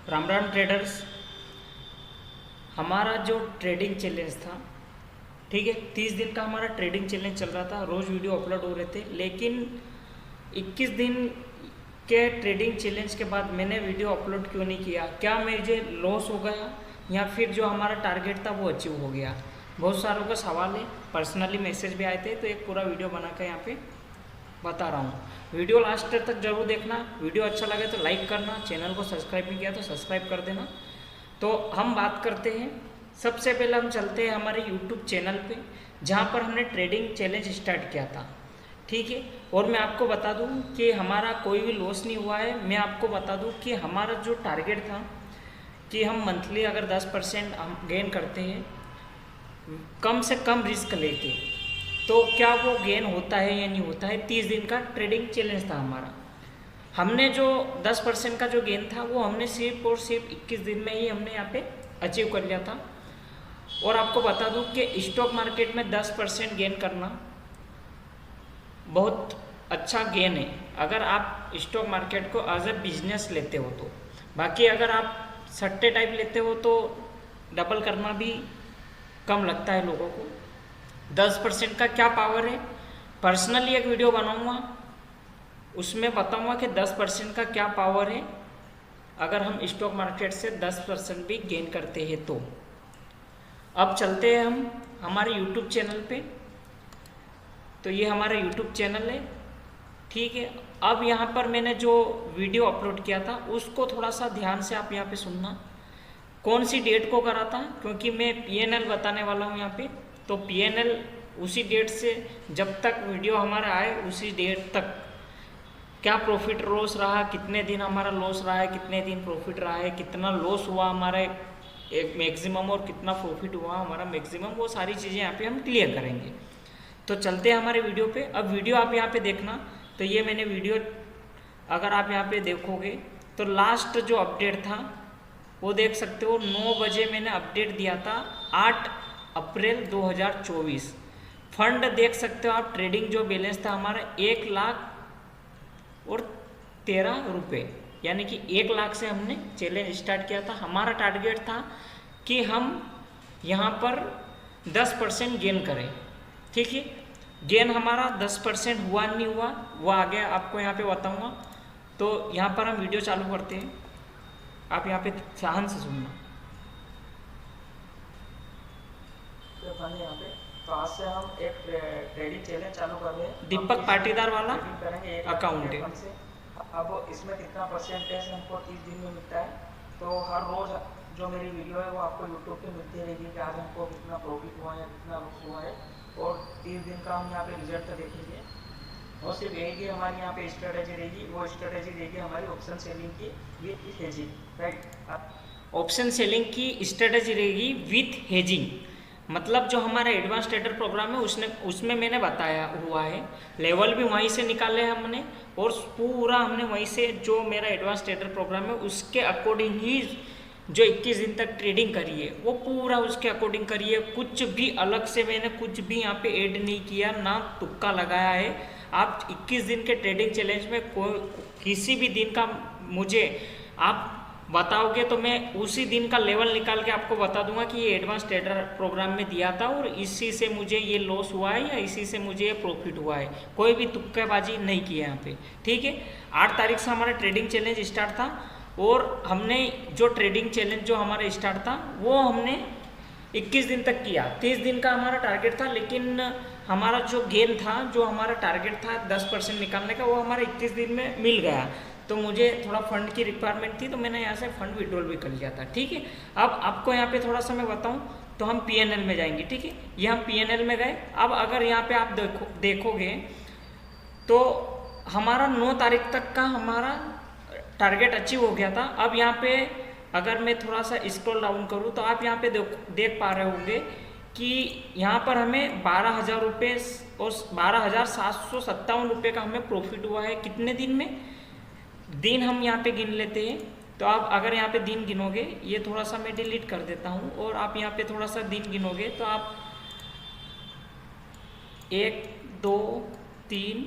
Ram Ram traders. हमारा जो trading challenge था, ठीक है, 30 दिन का हमारा ट्रेडिंग चैलेंज चल रहा था। रोज़ वीडियो अपलोड हो रहे थे, लेकिन 21 दिन के ट्रेडिंग चैलेंज के बाद मैंने वीडियो अपलोड क्यों नहीं किया? क्या मुझे लॉस हो गया या फिर जो हमारा टारगेट था वो अचीव हो गया? बहुत सारों का सवाल है, पर्सनली मैसेज भी आए थे, तो एक पूरा वीडियो बना कर यहाँ पे बता रहा हूँ। वीडियो लास्ट तक जरूर देखना। वीडियो अच्छा लगे तो लाइक करना, चैनल को सब्सक्राइब नहीं किया तो सब्सक्राइब कर देना। तो हम बात करते हैं, सबसे पहले हम चलते हैं हमारे यूट्यूब चैनल पे, जहाँ पर हमने ट्रेडिंग चैलेंज स्टार्ट किया था, ठीक है। और मैं आपको बता दूं कि हमारा कोई भी लॉस नहीं हुआ है। मैं आपको बता दूं कि हमारा जो टारगेट था कि हम मंथली अगर 10% हम गेन करते हैं कम से कम रिस्क लेके, तो क्या वो गेन होता है या नहीं होता है। 30 दिन का ट्रेडिंग चैलेंज था हमारा। हमने जो 10% का जो गेन था वो हमने सिर्फ और सिर्फ 21 दिन में ही हमने यहाँ पे अचीव कर लिया था। और आपको बता दूं कि स्टॉक मार्केट में 10% गेन करना बहुत अच्छा गेन है, अगर आप स्टॉक मार्केट को एज ए बिजनेस लेते हो तो। बाकी अगर आप सट्टे टाइप लेते हो तो डबल करना भी कम लगता है लोगों को। 10% का क्या पावर है, पर्सनली एक वीडियो बनाऊंगा, उसमें बताऊंगा कि 10% का क्या पावर है अगर हम स्टॉक मार्केट से 10% भी गेन करते हैं तो। अब चलते हैं हम हमारे यूट्यूब चैनल पे। तो ये हमारा यूट्यूब चैनल है, ठीक है। अब यहाँ पर मैंने जो वीडियो अपलोड किया था उसको थोड़ा सा ध्यान से आप यहाँ पे सुनना। कौन सी डेट को करा था, क्योंकि मैं पीएनएल बताने वाला हूँ यहाँ पे। तो पीएनएल उसी डेट से जब तक वीडियो हमारा आए उसी डेट तक क्या प्रॉफिट लॉस रहा, कितने दिन हमारा लॉस रहा है, कितने दिन प्रॉफिट रहा है, कितना लॉस हुआ हमारा एक मैक्सिमम और कितना प्रॉफिट हुआ हमारा मैक्सिमम, वो सारी चीज़ें यहाँ पे हम क्लियर करेंगे। तो चलते हैं हमारे वीडियो पे। अब वीडियो आप यहाँ पे देखना। तो ये मैंने वीडियो अगर आप यहाँ पे देखोगे तो लास्ट जो अपडेट था वो देख सकते हो। 9 बजे मैंने अपडेट दिया था, 8 अप्रैल 2024। फंड देख सकते हो आप, ट्रेडिंग जो बैलेंस था हमारा 1,13,000 रुपये, यानी कि 1 लाख से हमने चैलेंज स्टार्ट किया था। हमारा टारगेट था कि हम यहाँ पर 10% गेन करें, ठीक है। गेन हमारा 10% हुआ नहीं हुआ वो आगे आपको यहाँ पे बताऊँगा। तो यहाँ पर हम वीडियो चालू करते हैं, आप यहाँ पे ध्यान से सुनना। यहाँ पे तो आज से हम एक ट्रेडिंग चैलेंज चालू कर रहे हैं। दीपक पाटीदार वाला करेंगे अकाउंट है। से अब इसमें कितना परसेंटेज हमको 30 दिन में मिलता है, तो हर रोज जो मेरी वीडियो है वो आपको यूट्यूब पे मिलती रहेगी कि आज हमको कितना प्रॉफिट हुआ है, कितना लॉस हुआ है, और 30 दिन का हम यहाँ पे रिजल्ट देखेंगे। और सिर्फ यही हमारी यहाँ पे स्ट्रेटेजी रहेगी, वो स्ट्रेटेजी रहेगी हमारी ऑप्शन सेलिंग की with hedging, right. Option selling की स्ट्रेटेजी रहेगी विथ हेजिंग, मतलब जो हमारा एडवांस ट्रेडर प्रोग्राम है उसमें मैंने बताया हुआ है। लेवल भी वहीं से निकाले हमने, और पूरा हमने वहीं से जो मेरा एडवांस ट्रेडर प्रोग्राम है उसके अकॉर्डिंग ही जो 21 दिन तक ट्रेडिंग करी है वो पूरा उसके अकॉर्डिंग करी है। कुछ भी अलग से मैंने कुछ भी यहाँ पे ऐड नहीं किया, ना तुक्का लगाया है। आप 21 दिन के ट्रेडिंग चैलेंज में किसी भी दिन का मुझे आप बताओगे तो मैं उसी दिन का लेवल निकाल के आपको बता दूंगा कि ये एडवांस ट्रेडर प्रोग्राम में दिया था और इसी से मुझे ये लॉस हुआ है या इसी से मुझे ये प्रॉफिट हुआ है। कोई भी तुक्केबाजी नहीं किया यहाँ पे, ठीक है। 8 तारीख से हमारा ट्रेडिंग चैलेंज स्टार्ट था, और हमने जो ट्रेडिंग चैलेंज जो हमारा स्टार्ट था वो हमने 21 दिन तक किया। 30 दिन का हमारा टारगेट था, लेकिन हमारा जो गेन था, जो हमारा टारगेट था 10% निकालने का, वो हमारा 21 दिन में मिल गया। तो मुझे थोड़ा फंड की रिक्वायरमेंट थी, तो मैंने यहाँ से फंड विड्रॉल भी कर लिया था, ठीक है। अब आपको यहाँ पे थोड़ा सा मैं बताऊँ तो हम पीएनएल में जाएंगे, ठीक है। ये हम पीएनएल में गए। अब अगर यहाँ पे आप देखोगे तो हमारा 9 तारीख तक का हमारा टारगेट अचीव हो गया था। अब यहाँ पे अगर मैं थोड़ा सा स्क्रॉल डाउन करूँ तो आप यहाँ पे देख पा रहे होंगे कि यहाँ पर हमें 12,000 रुपये और 12,757 रुपये का हमें प्रॉफिट हुआ है। कितने दिन में? दिन हम यहाँ पे गिन लेते हैं। तो आप अगर यहाँ पे दिन गिनोगे, ये थोड़ा सा मैं डिलीट कर देता हूँ, और आप यहाँ पे थोड़ा सा दिन गिनोगे तो आप 1 2 3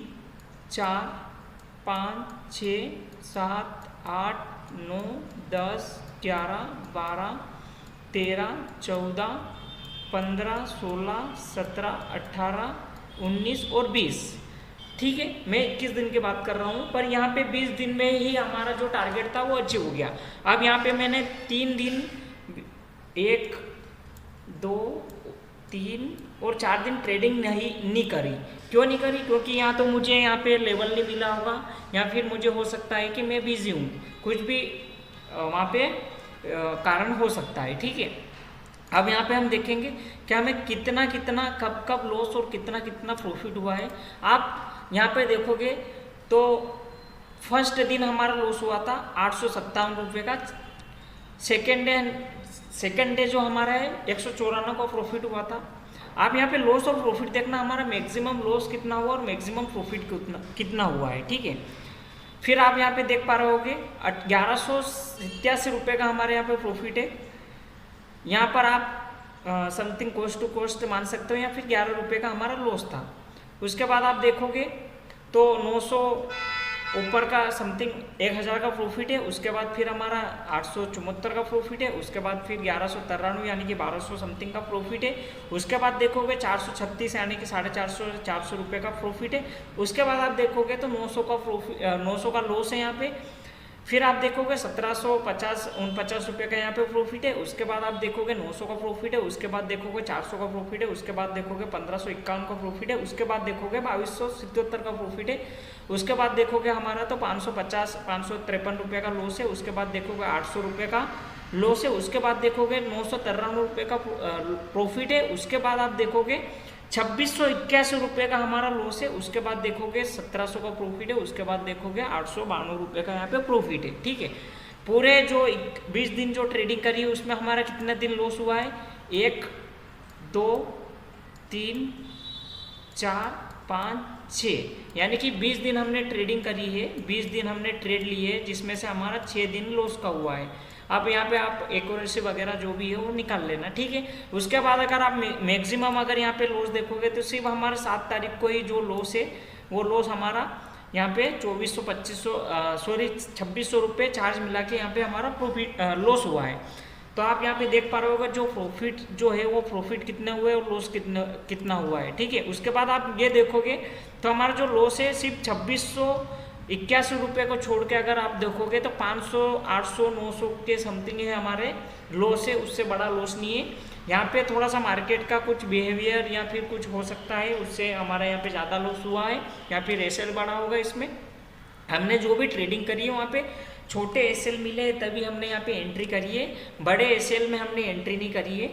4 5 6 7 8 9 10 11, 12, 13, 14, 15, 16, 17, 18, 19 और 20। ठीक है, मैं 21 दिन की बात कर रहा हूँ, पर यहाँ पे 20 दिन में ही हमारा जो टारगेट था वो अचीव हो गया। अब यहाँ पे मैंने 3 दिन 1, 2, 3 और 4 दिन ट्रेडिंग नहीं करी। क्यों नहीं करी? क्योंकि यहाँ तो मुझे यहाँ पे लेवल नहीं मिला होगा, या फिर मुझे हो सकता है कि मैं बिजी हूँ, कुछ भी वहाँ पे कारण हो सकता है। ठीक है, अब यहाँ पे हम देखेंगे कि हमें कितना कितना कब कब लॉस और कितना कितना प्रॉफिट हुआ है। आप यहाँ पे देखोगे तो फर्स्ट दिन हमारा लॉस हुआ था 857 रुपये का। सेकेंड डे जो हमारा है 194 का प्रॉफिट हुआ था। आप यहाँ पे लॉस और प्रॉफिट देखना, हमारा मैक्सिमम लॉस कितना हुआ और मैक्सिमम प्रॉफिट कितना हुआ है। ठीक है, फिर आप यहाँ पे देख पा रहे होगे 1187 रुपये का हमारे यहाँ पे प्रॉफिट है। यहाँ पर आप समथिंग कोस्ट टू कोस्ट मान सकते हो, या फिर 11 रुपये का हमारा लॉस था। उसके बाद आप देखोगे तो 900 ऊपर का समथिंग 1000 का प्रॉफिट है। उसके बाद फिर हमारा 874 का प्रॉफिट है। उसके बाद फिर 1193 यानी कि 1200 समथिंग का प्रॉफिट है। उसके बाद देखोगे 436 यानी कि 450 रुपये का प्रॉफिट है। उसके बाद आप देखोगे तो 900 का लॉस है यहाँ पे। फिर आप देखोगे 1750 रुपये का यहाँ पे प्रॉफिट है। उसके बाद आप देखोगे 900 का प्रॉफिट है। उसके बाद देखोगे 400 का प्रॉफिट है। उसके बाद देखोगे 1551 का प्रॉफिट है। उसके बाद देखोगे 2277 का प्रॉफिट है। उसके बाद देखोगे हमारा तो 553 रुपये का लॉस है। उसके बाद देखोगे 800 रुपये का लॉस है। उसके बाद देखोगे 993 रुपये का प्रॉफिट है। उसके बाद आप देखोगे 2681 रुपये का हमारा लॉस है। उसके बाद देखोगे 1700 का प्रॉफिट है। उसके बाद देखोगे 892 रुपये का यहाँ पे प्रॉफिट है। ठीक है, पूरे जो 20 दिन जो ट्रेडिंग करी है उसमें हमारा कितने दिन लॉस हुआ है? 1, 2, 3, 4, 5, 6 यानी कि 20 दिन हमने ट्रेडिंग करी है, 20 दिन हमने ट्रेड लिए है, जिसमें से हमारा 6 दिन लॉस का हुआ है। अब यहाँ पे आप एक्यूरेसी वगैरह जो भी है वो निकाल लेना। ठीक है, उसके बाद अगर आप मैक्सिमम अगर यहाँ पे लॉस देखोगे तो सिर्फ हमारा 7 तारीख को ही जो लॉस है वो लॉस हमारा यहाँ पे 2600 रुपये चार्ज मिला के यहाँ पे हमारा प्रॉफिट लॉस हुआ है। तो आप यहाँ पे देख पा रहे होगा जो प्रॉफिट जो है वो प्रॉफिट कितने हुए और लॉस कितना हुआ है। ठीक है, उसके बाद आप ये देखोगे तो हमारा जो लॉस है सिर्फ 2681 रुपये को छोड़ के अगर आप देखोगे तो 500, 800, 900 के समथिंग है हमारे लॉस है, उससे बड़ा लॉस नहीं है। यहाँ पे थोड़ा सा मार्केट का कुछ बिहेवियर या फिर कुछ हो सकता है, उससे हमारा यहाँ पे ज़्यादा लॉस हुआ है या फिर एसएल बड़ा होगा। इसमें हमने जो भी ट्रेडिंग करी है वहाँ पे छोटे एसएल मिले तभी हमने यहाँ पे एंट्री करी है, बड़े एसएल में हमने एंट्री नहीं करी है।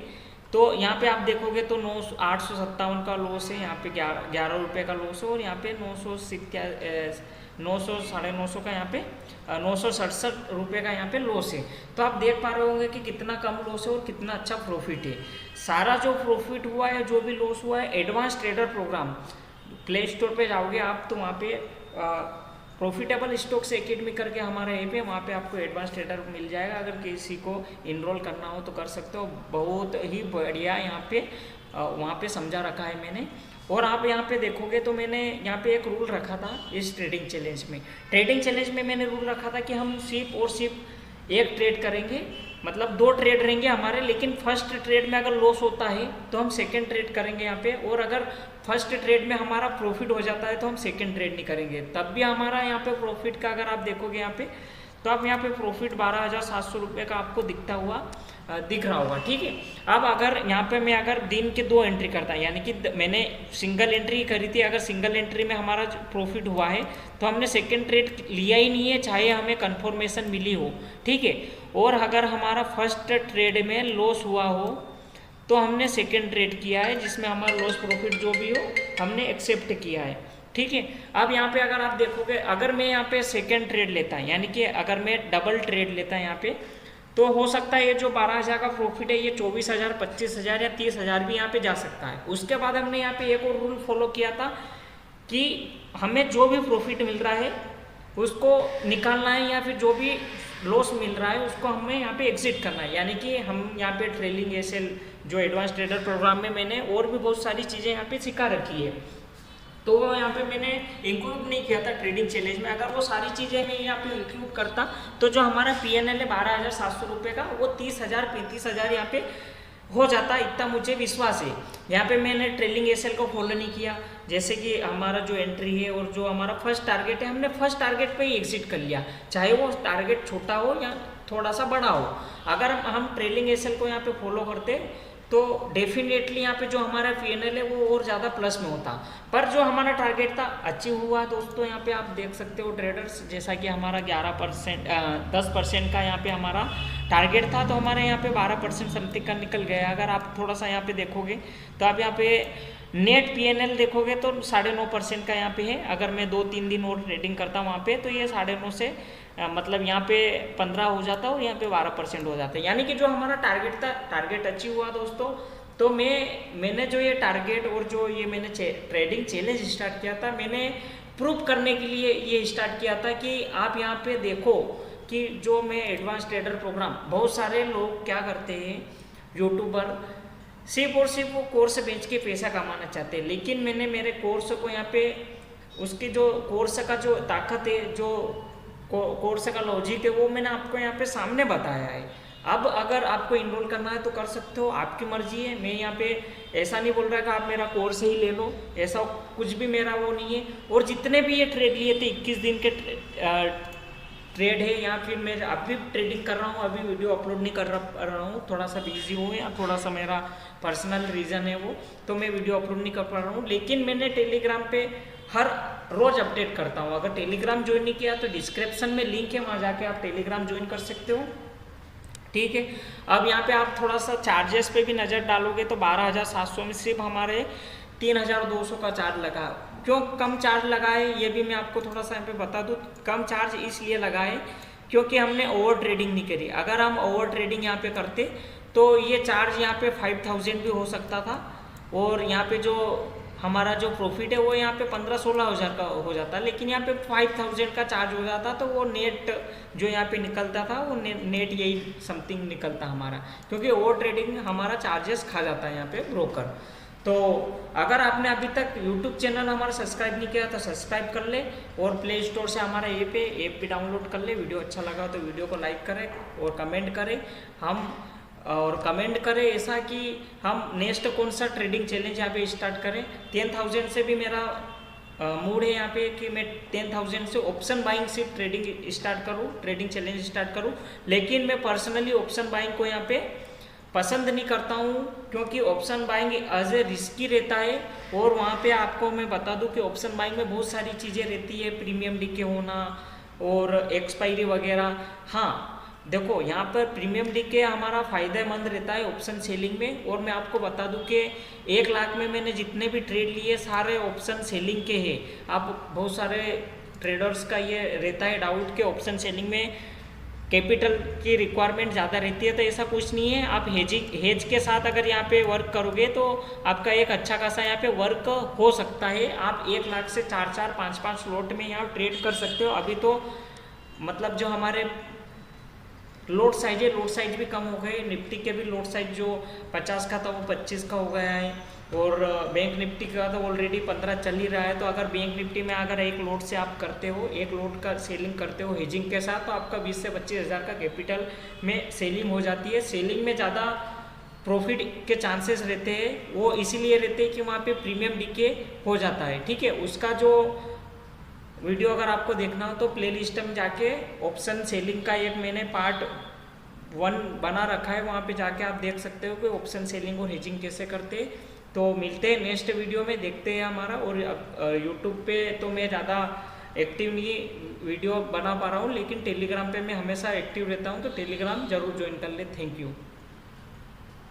तो यहाँ पे आप देखोगे तो 857 का लॉस है, यहाँ पे 11 रुपये का लॉस है, और यहाँ पे 900 का यहाँ पे 967 रुपये का यहाँ पे लॉस है। तो आप देख पा रहे होंगे कि कितना कम लॉस है और कितना अच्छा प्रॉफिट है। सारा जो प्रॉफिट हुआ है, जो भी लॉस हुआ है, advance trader program play store पे जाओगे आप तो वहाँ पे प्रॉफिटेबल स्टॉक्स एकेडमी करके हमारा ऐप है, वहाँ पे आपको एडवांस ट्रेडर मिल जाएगा। अगर किसी को इनरोल करना हो तो कर सकते हो, बहुत ही बढ़िया यहाँ पे वहाँ पे समझा रखा है मैंने। और आप यहाँ पे देखोगे तो मैंने यहाँ पे एक रूल रखा था इस ट्रेडिंग चैलेंज में मैंने रूल रखा था कि हम सिर्फ और सिर्फ एक ट्रेड करेंगे, मतलब 2 ट्रेड रहेंगे हमारे, लेकिन फर्स्ट ट्रेड में अगर लॉस होता है तो हम सेकंड ट्रेड करेंगे यहाँ पे, और अगर फर्स्ट ट्रेड में हमारा प्रॉफिट हो जाता है तो हम सेकंड ट्रेड नहीं करेंगे, तब भी हमारा यहाँ पे प्रॉफिट का अगर आप देखोगे यहाँ पे तो आप यहाँ पे प्रॉफिट 12,700 रुपये का आपको दिख रहा होगा। ठीक है, अब अगर यहाँ पे मैं अगर दिन के 2 एंट्री करता यानी कि मैंने सिंगल एंट्री करी थी, अगर सिंगल एंट्री में हमारा प्रॉफिट हुआ है तो हमने सेकंड ट्रेड लिया ही नहीं है, चाहे हमें कंफर्मेशन मिली हो। ठीक है, और अगर हमारा फर्स्ट ट्रेड में लॉस हुआ हो तो हमने सेकंड ट्रेड किया है, जिसमें हमारा लॉस प्रॉफिट जो भी हो हमने एक्सेप्ट किया है। ठीक है, अब यहाँ पे अगर आप देखोगे, अगर मैं यहाँ पे सेकंड ट्रेड लेता है यानी कि अगर मैं डबल ट्रेड लेता है यहाँ पे, तो हो सकता है ये जो 12,000 का प्रॉफिट है ये 24,000, 25,000 या 30,000 भी यहाँ पे जा सकता है। उसके बाद हमने यहाँ पे एक और रूल फॉलो किया था कि हमें जो भी प्रॉफिट मिल रहा है उसको निकालना है, या फिर जो भी लॉस मिल रहा है उसको हमें यहाँ पे एग्जिट करना है। यानी कि हम यहाँ पे ट्रेलिंग एसएल जो एडवांस ट्रेडर प्रोग्राम में मैंने और भी बहुत सारी चीज़ें यहाँ पे सिखा रखी है। तो यहाँ पे मैंने इंक्लूड नहीं किया था ट्रेडिंग चैलेंज में। अगर वो सारी चीज़ें मैं यहाँ पे इंक्लूड करता तो जो हमारा PNL है 12,700 रुपये का, वो 30,000 35,000 यहाँ पे हो जाता, इतना मुझे विश्वास है। यहाँ पे मैंने ट्रेलिंग SL को फॉलो नहीं किया, जैसे कि हमारा जो एंट्री है और जो हमारा फर्स्ट टारगेट है, हमने फर्स्ट टारगेट पे ही एग्जिट कर लिया, चाहे वो टारगेट छोटा हो या थोड़ा सा बड़ा हो। अगर हम ट्रेलिंग SL को यहाँ पे फॉलो करते तो डेफिनेटली यहाँ पे जो हमारा PNL है वो और ज़्यादा प्लस में होता। पर जो हमारा टारगेट था अचीव हुआ दोस्तों। यहाँ पे आप देख सकते हो ट्रेडर्स, जैसा कि हमारा 10% का यहाँ पे हमारा टारगेट था, तो हमारे यहाँ पे 12% समथिंग का निकल गया। अगर आप थोड़ा सा यहाँ पे देखोगे तो आप यहाँ पे नेट PNL देखोगे तो 9.5% का यहाँ पे है। अगर मैं 2-3 दिन और ट्रेडिंग करता वहाँ पे तो ये 9.5 से मतलब यहाँ पे 15 हो जाता और यहाँ पे 12% हो जाता है। यानी कि जो हमारा टारगेट था, टारगेट अचीव हुआ दोस्तों। तो मैंने जो ये टारगेट और जो ये मैंने ट्रेडिंग चैलेंज स्टार्ट किया था, मैंने प्रूव करने के लिए ये स्टार्ट किया था कि आप यहाँ पे देखो कि जो मैं एडवांस ट्रेडर प्रोग्राम, बहुत सारे लोग क्या करते हैं, यूट्यूबर सिर्फ और सिर्फ वो कोर्स बेच के पैसा कमाना चाहते हैं। लेकिन मैंने मेरे कोर्स को यहाँ पे उसकी जो कोर्स का जो ताकत है, जो कोर्स का लॉजिक है, वो मैंने आपको यहाँ पे सामने बताया है। अब अगर आपको इनरोल करना है तो कर सकते हो, आपकी मर्जी है। मैं यहाँ पे ऐसा नहीं बोल रहा कि आप मेरा कोर्स ही ले लो, ऐसा कुछ भी मेरा वो नहीं है। और जितने भी ये ट्रेड लिए थे 21 दिन के ट्रेड है, या फिर मैं अभी ट्रेडिंग कर रहा हूँ, अभी वीडियो अपलोड नहीं कर रहा हूँ, थोड़ा सा बिजी हूँ या थोड़ा सा मेरा पर्सनल रीज़न है वो, तो मैं वीडियो अपलोड नहीं कर पा रहा हूँ। लेकिन मैंने टेलीग्राम पे हर रोज अपडेट करता हूँ। अगर टेलीग्राम ज्वाइन नहीं किया तो डिस्क्रिप्शन में लिंक है, वहाँ जाके आप टेलीग्राम ज्वाइन कर सकते हो, ठीक है। अब यहाँ पे आप थोड़ा सा चार्जेस पे भी नज़र डालोगे तो 12,700 में सिर्फ हमारे 3,200 का चार्ज लगा। क्यों कम चार्ज लगा है ये भी मैं आपको थोड़ा सा यहाँ पे बता दूँ। कम चार्ज इसलिए लगा है क्योंकि हमने ओवर ट्रेडिंग नहीं करी। अगर हम ओवर ट्रेडिंग यहाँ पे करते तो ये चार्ज यहाँ पे 5,000 भी हो सकता था, और यहाँ पे जो हमारा जो प्रॉफिट है वो यहाँ पे 15-16 हज़ार का हो जाता। लेकिन यहाँ पे 5,000 का चार्ज हो जाता, तो वो नेट जो यहाँ पे निकलता था वो नेट यही समथिंग निकलता हमारा, क्योंकि ओवर ट्रेडिंग हमारा चार्जेस खा जाता है यहाँ पे ब्रोकर। तो अगर आपने अभी तक यूट्यूब चैनल हमारा सब्सक्राइब नहीं किया तो सब्सक्राइब कर ले, और प्ले स्टोर से हमारा ऐप भी डाउनलोड कर ले। वीडियो अच्छा लगा तो वीडियो को लाइक करें और कमेंट करें ऐसा कि हम नेक्स्ट कौन सा ट्रेडिंग चैलेंज यहाँ पे स्टार्ट करें। 10,000 से भी मेरा मूड है यहाँ पे कि मैं 10,000 से ऑप्शन बाइंग से ट्रेडिंग स्टार्ट करूँ, ट्रेडिंग चैलेंज स्टार्ट करूँ। लेकिन मैं पर्सनली ऑप्शन बाइंग को यहाँ पे पसंद नहीं करता हूँ, क्योंकि option buying as a risky रहता है। और वहाँ पे आपको मैं बता दूँ कि ऑप्शन बाइंग में बहुत सारी चीज़ें रहती है, प्रीमियम डीके होना और एक्सपायरी वगैरह। हाँ देखो, यहाँ पर प्रीमियम डीके हमारा फ़ायदेमंद रहता है ऑप्शन सेलिंग में। और मैं आपको बता दूं कि 1 लाख में मैंने जितने भी ट्रेड लिए सारे ऑप्शन सेलिंग के हैं। आप बहुत सारे ट्रेडर्स का ये रहता है डाउट कि ऑप्शन सेलिंग में कैपिटल की रिक्वायरमेंट ज़्यादा रहती है, तो ऐसा कुछ नहीं है। आप हेज के साथ अगर यहाँ पे वर्क करोगे तो आपका एक अच्छा खासा यहाँ पे वर्क हो सकता है। आप 1 लाख से 4-4, 5-5 लॉट में यहाँ ट्रेड कर सकते हो। अभी तो मतलब जो हमारे लोड साइज है, लोड साइज भी कम हो गए। निफ्टी के भी लोड साइज जो 50 का था वो 25 का हो गया है, और बैंक निफ्टी का तो ऑलरेडी 15 चल ही रहा है। तो अगर बैंक निफ्टी में अगर 1 लोड से आप करते हो, 1 लोड का सेलिंग करते हो हेजिंग के साथ, तो आपका 20 से 25 हज़ार का कैपिटल में सेलिंग हो जाती है। सेलिंग में ज़्यादा प्रॉफिट के चांसेस रहते हैं, वो इसीलिए रहते हैं कि वहाँ पे प्रीमियम डीके हो जाता है, ठीक है। उसका जो वीडियो अगर आपको देखना हो तो प्लेलिस्ट में जाके ऑप्शन सेलिंग का एक मैंने पार्ट 1 बना रखा है, वहाँ पे जाके आप देख सकते हो कि ऑप्शन सेलिंग और हेजिंग कैसे करते हैं। तो मिलते हैं नेक्स्ट वीडियो में, देखते हैं हमारा। और यूट्यूब पे तो मैं ज़्यादा एक्टिव नहीं वीडियो बना पा रहा हूँ, लेकिन टेलीग्राम पे मैं हमेशा एक्टिव रहता हूँ, तो टेलीग्राम जरूर ज्वाइन कर ले। Thank you.